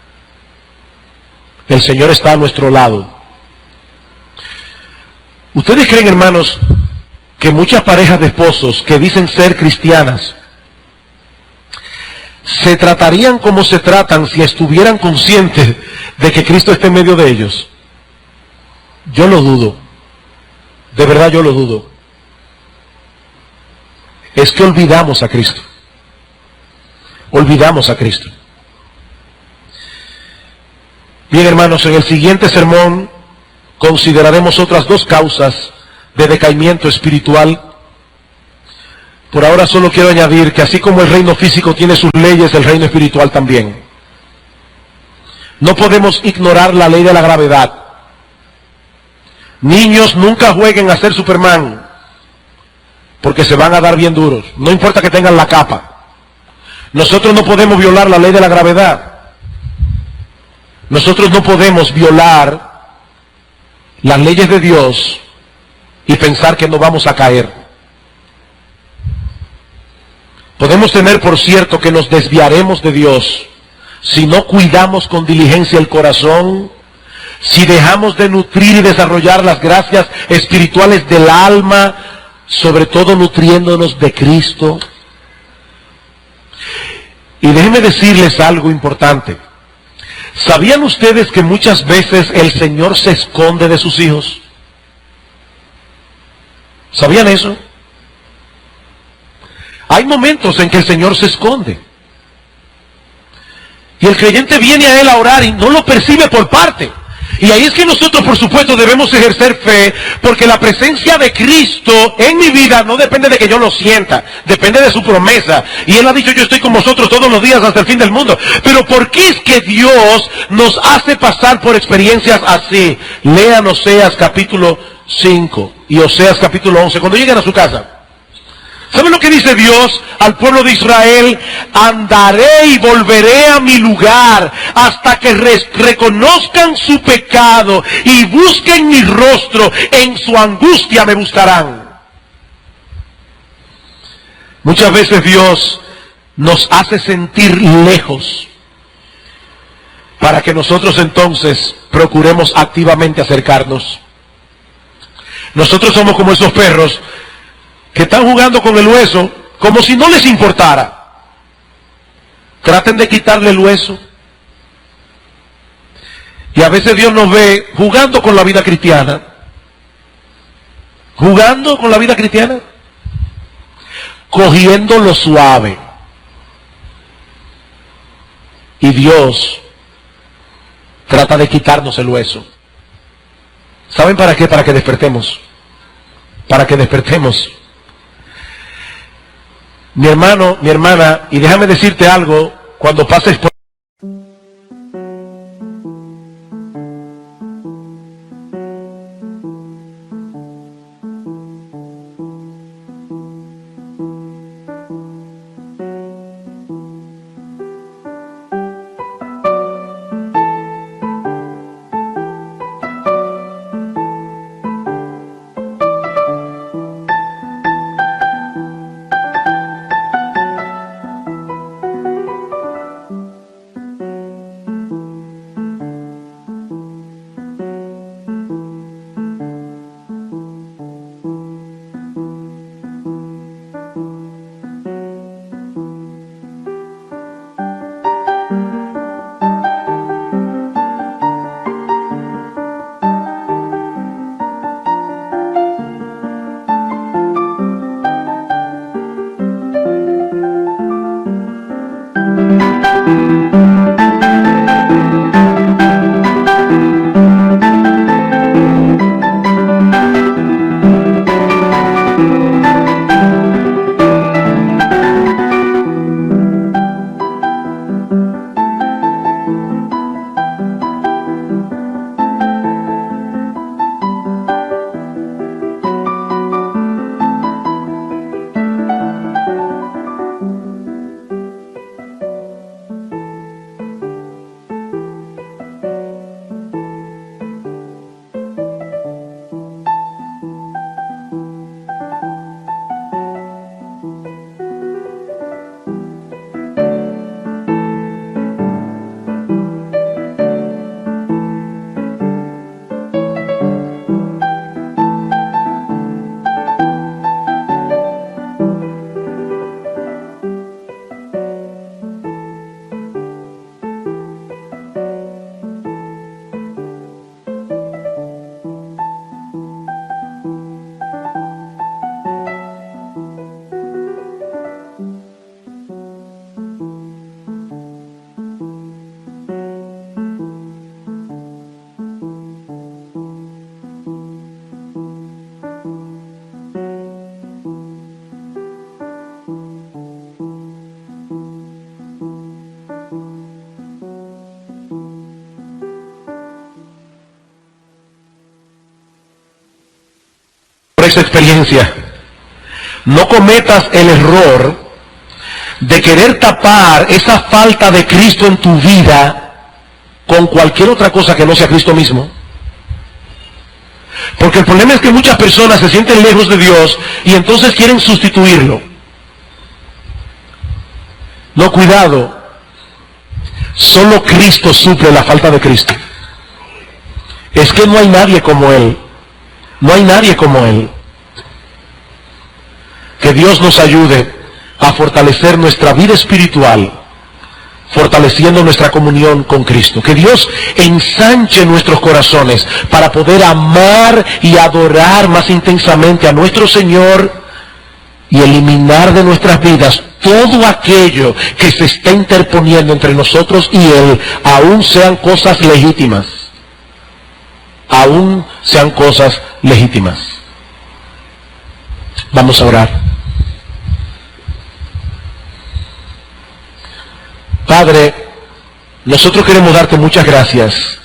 El Señor está a nuestro lado. ¿Ustedes creen, hermanos, que muchas parejas de esposos que dicen ser cristianas se tratarían como se tratan si estuvieran conscientes de que Cristo está en medio de ellos? Yo lo dudo. De verdad yo lo dudo. Es que olvidamos a Cristo. Olvidamos a Cristo. Bien, hermanos, en el siguiente sermón consideraremos otras dos causas de decaimiento espiritual. Por ahora solo quiero añadir que así como el reino físico tiene sus leyes, el reino espiritual también. No podemos ignorar la ley de la gravedad. Niños, nunca jueguen a ser Superman, porque se van a dar bien duros. No importa que tengan la capa. Nosotros no podemos violar la ley de la gravedad. Nosotros no podemos violar las leyes de Dios y pensar que no vamos a caer. Podemos tener por cierto que nos desviaremos de Dios si no cuidamos con diligencia el corazón, si dejamos de nutrir y desarrollar las gracias espirituales del alma, sobre todo nutriéndonos de Cristo. Y déjenme decirles algo importante. ¿Sabían ustedes que muchas veces el Señor se esconde de sus hijos? ¿Sabían eso? Hay momentos en que el Señor se esconde. Y el creyente viene a Él a orar y no lo percibe por parte. Y ahí es que nosotros, por supuesto, debemos ejercer fe, porque la presencia de Cristo en mi vida no depende de que yo lo sienta, depende de su promesa. Y Él ha dicho, yo estoy con vosotros todos los días hasta el fin del mundo. Pero ¿por qué es que Dios nos hace pasar por experiencias así? Lean Oseas capítulo 5 y Oseas capítulo 11, cuando lleguen a su casa. ¿Saben lo que dice Dios al pueblo de Israel? Andaré y volveré a mi lugar hasta que reconozcan su pecado y busquen mi rostro. En su angustia me buscarán. Muchas veces Dios nos hace sentir lejos para que nosotros entonces procuremos activamente acercarnos. Nosotros somos como esos perros que están jugando con el hueso como si no les importara. Traten de quitarle el hueso. Y a veces Dios nos ve jugando con la vida cristiana. Jugando con la vida cristiana. Cogiendo lo suave. Y Dios trata de quitarnos el hueso. ¿Saben para qué? Para que despertemos. Para que despertemos. Mi hermano, mi hermana, y déjame decirte algo, cuando pases por... esa experiencia, no cometas el error de querer tapar esa falta de Cristo en tu vida con cualquier otra cosa que no sea Cristo mismo. Porque el problema es que muchas personas se sienten lejos de Dios y entonces quieren sustituirlo. No, cuidado. Solo Cristo suple la falta de Cristo. Es que no hay nadie como Él. No hay nadie como Él. Que Dios nos ayude a fortalecer nuestra vida espiritual, fortaleciendo nuestra comunión con Cristo. Que Dios ensanche nuestros corazones para poder amar y adorar más intensamente a nuestro Señor y eliminar de nuestras vidas todo aquello que se está interponiendo entre nosotros y Él, aún sean cosas legítimas. Aún sean cosas legítimas. Vamos a orar. Padre, nosotros queremos darte muchas gracias,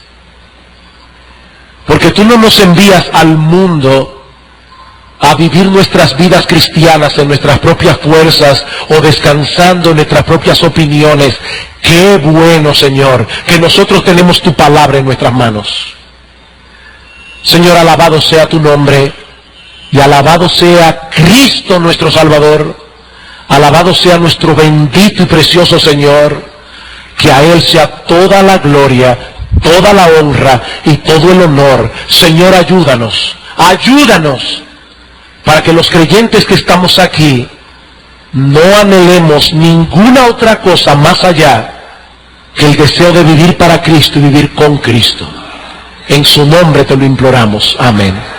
porque tú no nos envías al mundo a vivir nuestras vidas cristianas en nuestras propias fuerzas o descansando en nuestras propias opiniones. Qué bueno, Señor, que nosotros tenemos tu palabra en nuestras manos. Señor, alabado sea tu nombre y alabado sea Cristo nuestro Salvador. Alabado sea nuestro bendito y precioso Señor. Que a Él sea toda la gloria, toda la honra y todo el honor. Señor, ayúdanos, ayúdanos, para que los creyentes que estamos aquí no anhelemos ninguna otra cosa más allá que el deseo de vivir para Cristo y vivir con Cristo. En su nombre te lo imploramos. Amén.